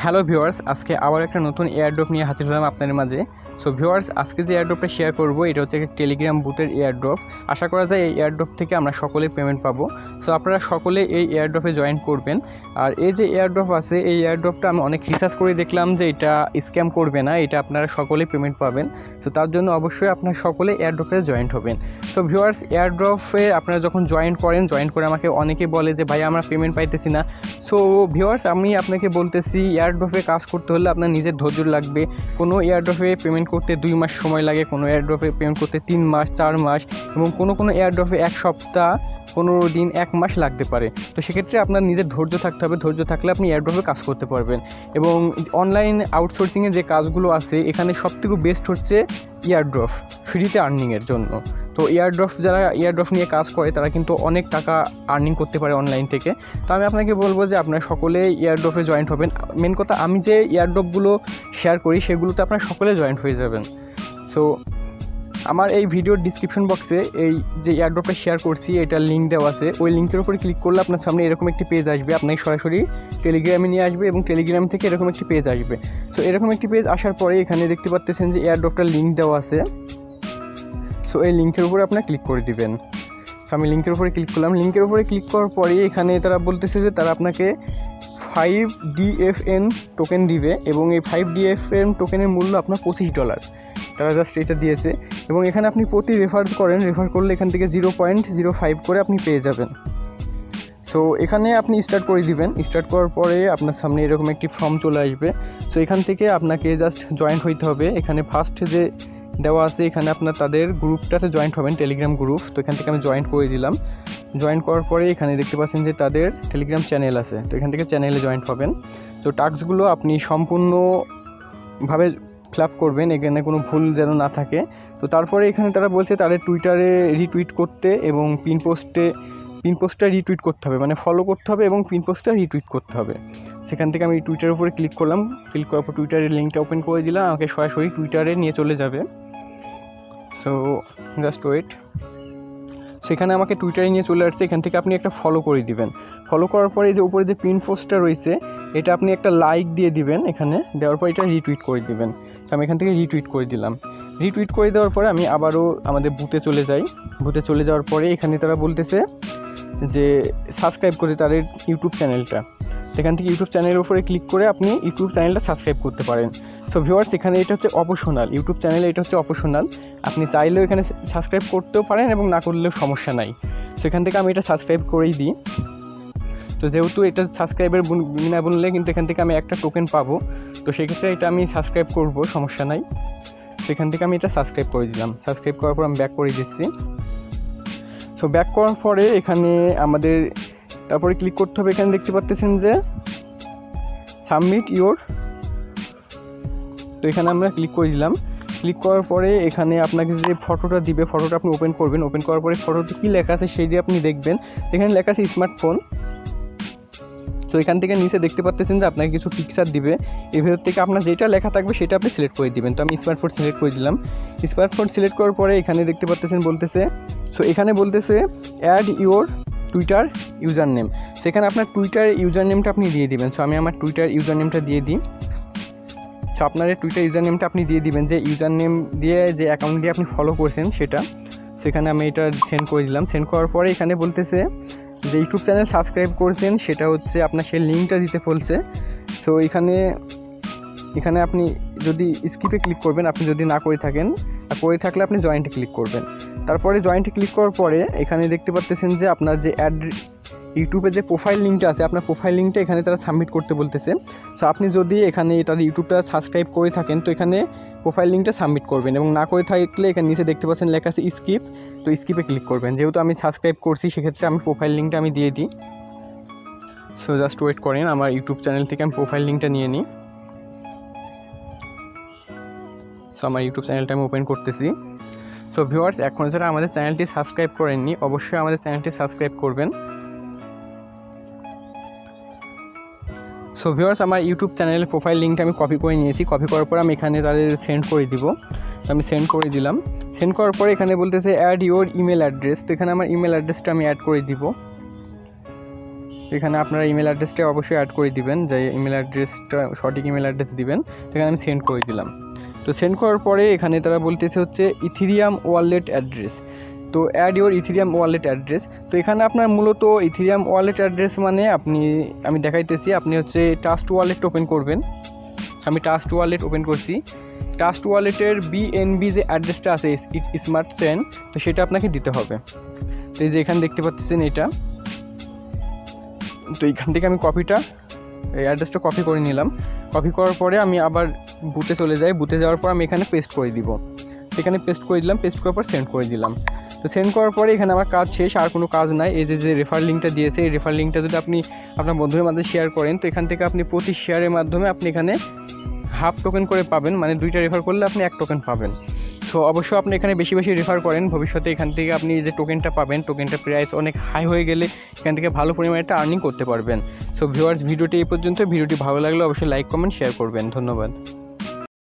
Hello viewers, আজকে আবার একটা নতুন এয়ারড্রপ নিয়ে হাজির হলাম আপনাদের মাঝে। সো ভিউয়ার্স, আজকে যে এয়ারড্রপটা শেয়ার করব এটা হচ্ছে একটা টেলিগ্রাম বুটের এয়ারড্রপ। আশা করা যায় এই এয়ারড্রপ থেকে আমরা সকলে পেমেন্ট পাবো। সো আপনারা সকলে এই এয়ারড্রপে জয়েন করবেন। আর এই যে এয়ারড্রপ আছে, এই এয়ারড্রপটা আমি অনেক রিসার্চ করে দেখলাম যে এটা স্ক্যাম করবে না, এটা আপনারা সকলেই পেমেন্ট পাবেন। সো তার জন্য অবশ্যই আপনারা সকলে এয়ারড্রপে জয়েন্ট হবেন। তো ভিউয়ার্স, এয়ারড্রপে আপনারা যখন জয়েন করে আমাকে অনেকে বলে যে ভাই আমরা পেমেন্ট পাইতেছি না। সো ভিউয়ার্স, আমি আপনাকে বলতেছি এয়ারড্রপে কাজ করতে হলে আপনার নিজের ধৈর্য লাগবে। কোনো এয়ারড্রপে পেমেন্ট করতে 2 মাস সময় লাগে, কোনো এয়ারড্রপে পেমেন্ট করতে 3 মাস 4 মাস এবং কোনো এয়ারড্রপে 1 সপ্তাহ 15 দিন 1 মাস লাগতে পারে। তো সেক্ষেত্রে আপনার নিজের ধৈর্য থাকতে হবে। ধৈর্য থাকলে আপনি এয়ারড্রপে কাজ করতে পারবেন। এবং অনলাইন আউটসোর্সিংয়ে যে কাজগুলো আছে এখানে সবথেকে বেস্ট হচ্ছে এয়ারড্রপ, ফ্রিতে আর্নিংয়ের জন্য। তো যারা এয়ারড্রপ নিয়ে কাজ করে তারা কিন্তু অনেক টাকা আর্নিং করতে পারে অনলাইন থেকে। তো আমি আপনাকে বলবো যে আপনারা সকলে এয়ারড্রপে জয়েন্ট হবেন। মেন কথা, আমি যে এয়ারড্রপগুলো শেয়ার করি সেগুলোতে আপনারা সকলে জয়েন্ট হয়ে যাবেন। সো আমার এই ভিডিওর ডিসক্রিপশন বক্সে এই যে এয়ারড্রপটা শেয়ার করছি এটার লিঙ্ক দেওয়া আছে। ওই লিঙ্কের উপরে ক্লিক করলে আপনার সামনে এরকম একটি পেজ আসবে, আপনাকে সরাসরি টেলিগ্রামে নিয়ে আসবে এবং টেলিগ্রাম থেকে এরকম একটি পেজ আসবে। সো এরকম একটি পেজ আসার পরে এখানে দেখতে পাচ্ছেন যে এয়ারড্রপটার লিঙ্ক দেওয়া আছে। সো এই লিঙ্কের উপরে আপনার ক্লিক করে দিবেন। সো আমি লিঙ্কের উপরে ক্লিক করলাম। লিঙ্কের উপরে ক্লিক করার পরে এখানে তারা বলতেছে যে তারা আপনাকে 5 DFN টোকেন দিবে এবং এই 5 DFN টোকেনের মূল্য আপনার $25। তারা জাস্ট এটা দিয়েছে এবং এখানে আপনি প্রতি রেফার করলে এখান থেকে 0.05 করে আপনি পেয়ে যাবেন। সো এখানে আপনি স্টার্ট করে দিবেন। স্টার্ট করার পরে আপনার সামনে এরকম একটি ফর্ম চলে আসবে। সো এখান থেকে আপনাকে জাস্ট জয়েন্ট হইতে হবে। এখানে ফার্স্ট যে দেওয়া আছে এখানে আপনার তাদের গ্রুপটাতে জয়েন্ট হবেন, টেলিগ্রাম গ্রুপ। তো এখান থেকে আমি জয়েন্ট করে দিলাম। জয়েন করার পরে এখানে দেখতে পাচ্ছেন যে তাদের টেলিগ্রাম চ্যানেল আছে। তো এখান থেকে চ্যানেলে জয়েন্ট হবেন। তো টাস্কগুলো আপনি সম্পূর্ণভাবে ফিল আপ করবেন, এখানে কোনো ভুল যেন না থাকে। তো তারপরে এখানে তারা বলছে তাদের টুইটারে রিটুইট করতে এবং পিন পোস্টটা রিটুইট করতে হবে, মানে ফলো করতে হবে এবং পিন পোস্টটা রিটুইট করতে হবে। সেখান থেকে আমি টুইটারের উপরে ক্লিক করলাম। ক্লিক করার পর টুইটারের লিঙ্কটা ওপেন করে দিলাম, আমাকে সরাসরি টুইটারে নিয়ে চলে যাবে। So just wait. সেখানে আমাকে টুইটারে নিয়ে চলে আসছে। এখান থেকে আপনি একটা ফলো করে দিবেন। ফলো করার পরে যে উপরে যে পিন পোস্টটা রয়েছে এটা আপনি একটা লাইক দিয়ে দিবেন। এখানে দেওয়ার পর এটা রিটুইট করে দিবেন। তো আমি এখান থেকে রিটুইট করে দিলাম। রিটুইট করে দেওয়ার পরে আমি আবারও আমাদের বুথে চলে যাই। বুথে চলে যাওয়ার পরে এখানে তারা বলতেছে যে সাবস্ক্রাইব করে তাদের ইউটিউব চ্যানেলটা। সেখান থেকে ইউটিউব চ্যানেলের উপরে ক্লিক করে আপনি ইউটিউব চ্যানেলটা সাবস্ক্রাইব করতে পারেন। সো ভিউয়ার্স, এখানে এটা হচ্ছে অপশনাল। ইউটিউব চ্যানেলে এটা হচ্ছে অপশনাল। আপনি চাইলেও এখানে সাবস্ক্রাইব করতেও পারেন এবং না করলেও সমস্যা নাই। সেখান থেকে আমি এটা সাবস্ক্রাইব করেই দিই। তো যেহেতু এটা সাবস্ক্রাইবের বিনা বললে কিন্তু এখান থেকে আমি একটা টোকেন পাবো। তো সেক্ষেত্রে এটা আমি সাবস্ক্রাইব করব, সমস্যা নাই। সেখান থেকে আমি এটা সাবস্ক্রাইব করে দিলাম। সাবস্ক্রাইব করার পর আমি ব্যাক করে দিচ্ছি। সো ব্যাক করার পরে এখানে আমাদের তারপরে ক্লিক করতে হবে। এখানে দেখতে পাচ্ছেন যে সাবমিট ইওর। তো এখানে আমরা ক্লিক করে দিলাম। ক্লিক করার পরে এখানে আপনাকে যে ফটোটা দিবে ফটোটা আপনি ওপেন করবেন। ওপেন করার পরে ফটোতে কী লেখা আছে সেই দিয়ে আপনি দেখবেন। এখানে লেখা আছে স্মার্টফোন। তো এখান থেকে নিচে দেখতে পাচ্ছেন যে আপনাকে কিছু পিকচার দিবে। এর ভেতর থেকে আপনার যেটা লেখা থাকবে সেটা আপনি সিলেক্ট করে দিবেন। তো আমি স্মার্টফোন সিলেক্ট করে দিলাম। স্মার্টফোন সিলেক্ট করার পরে এখানে দেখতে পাচ্ছেন বলতেছে, সো এখানে বলতেছে add your Twitter user name. সেখানে আপনার টুইটার ইউজার নেমটা আপনি দিয়ে দিবেন। সো আমি আমার টুইটার ইউজার নেমটা দিয়ে দিই। সো আপনার টুইটার ইউজার নেমটা আপনি দিয়ে দিবেন, যে ইউজার নেম দিয়ে যে অ্যাকাউন্ট দিয়ে আপনি ফলো করছেন সেটা। সেখানে আমি এটা সেন্ড করে দিলাম। সেন্ড করার পরে এখানে বলতেছে যে ইউটিউব চ্যানেল সাবস্ক্রাইব করছেন সেটা হচ্ছে আপনার সেই লিঙ্কটা দিতে বলছে। সো এখানে আপনি যদি স্কিপে ক্লিক করবেন, আপনি যদি না করে থাকেন, আর করে থাকলে আপনি জয়েন্টে ক্লিক করবেন। তারপরে জয়েন্টে ক্লিক করার পরে এখানে দেখতে পাচ্ছেন যে আপনার যে ইউটিউবে যে প্রোফাইল লিঙ্কটা আছে আপনার প্রোফাইল লিঙ্কটা এখানে তারা সাবমিট করতে বলতেছে। সো আপনি যদি এখানে তাদের ইউটিউবটা সাবস্ক্রাইব করে থাকেন তো এখানে প্রোফাইল লিঙ্কটা সাবমিট করবেন এবং না করে থাকলে এখানে নিচে দেখতে পাচ্ছেন লেখা আছে স্কিপ। তো স্কিপে ক্লিক করবেন। যেহেতু আমি সাবস্ক্রাইব করছি সেক্ষেত্রে আমি প্রোফাইল লিঙ্কটা আমি দিয়ে দিই। সো জাস্ট ওয়েট করেন, আমার ইউটিউব চ্যানেল থেকে আমি প্রোফাইল লিঙ্কটা নিয়ে নিই। সো আমার ইউটিউব চ্যানেলটা আমি ওপেন করতেছি। সো ভিউয়ার্স, এখন যারা আমাদের চ্যানেলটি সাবস্ক্রাইব করেননি অবশ্যই আমাদের চ্যানেলটি সাবস্ক্রাইব করবেন। সো ভিউয়ার্স, আমার ইউটিউব চ্যানেলের প্রোফাইল লিঙ্কটা আমি কপি করে নিয়েছি। কপি করার পর আমি এখানে তাদের সেন্ড করে দিব। তো আমি সেন্ড করে দিলাম। সেন্ড করার পরে এখানে বলতেছে অ্যাড ইওর ইমেল অ্যাড্রেস। তো এখানে আমার ইমেল অ্যাড্রেসটা আমি অ্যাড করে দিব। তো এখানে আপনারা ইমেল অ্যাড্রেসটা অবশ্যই অ্যাড করে দিবেন, যে ইমেল অ্যাড্রেসটা সঠিক ইমেল অ্যাড্রেস দিবেন। তো এখানে আমি সেন্ড করে দিলাম। তো সেন্ড করার পরে এখানে তারা বলতেছে হচ্ছে ইথিরিয়াম ওয়ালেট অ্যাড্রেস। তো add your Ethereum wallet address. তো এখানে আপনার মূলত ইথিরিয়াম ওয়ালেট অ্যাড্রেস মানে আমি দেখাইতেছি, আপনি হচ্ছে ট্রাস্ট ওয়ালেট ওপেন করবেন। আমি ট্রাস্ট ওয়ালেট ওপেন করছি। ট্রাস্ট ওয়ালেটের বিএনবি যে অ্যাড্রেসটা আছে স্মার্ট চেন, তো সেটা আপনাকে দিতে হবে। তো এই যে এখানে দেখতে পাচ্ছেন এটা, তো এইখান থেকে আমি এই অ্যাড্রেসটা কপি করে নিলাম। কপি করার পরে আমি আবার বুথে চলে যাই। বুথে যাওয়ার পর আমি এখানে পেস্ট করে দিব। এখানে পেস্ট করে দিলাম, পেস্ট করার পর সেন্ড করে দিলাম। তো সেন্ড করার পরে এখানে আমার কাজ শেষ, আর কোনো কাজ নাই। এই যে রেফার লিঙ্কটা দিয়েছে, এই রেফার লিঙ্কটা যদি আপনি আপনার বন্ধুদের মাঝে শেয়ার করেন, তো এখান থেকে আপনি প্রতি শেয়ারের মাধ্যমে আপনি এখানে হাফ টোকেন করে পাবেন, মানে 2টা রেফার করলে আপনি 1 টোকেন পাবেন। সো অবশ্যই আপনি এখানে বেশি বেশি রেফার করেন, ভবিষ্যতে এখান থেকে আপনি যে টোকেনটা পাবেন, টোকেনটার প্রাইস অনেক হাই হয়ে গেলে এখান থেকে ভালো পরিমাণে একটা আর্নিং করতে পারবেন। সো ভিউয়ার্স, ভিডিওটি এই পর্যন্ত। ভিডিওটি ভালো লাগলে অবশ্যই লাইক কমেন্ট শেয়ার করবেন। ধন্যবাদ।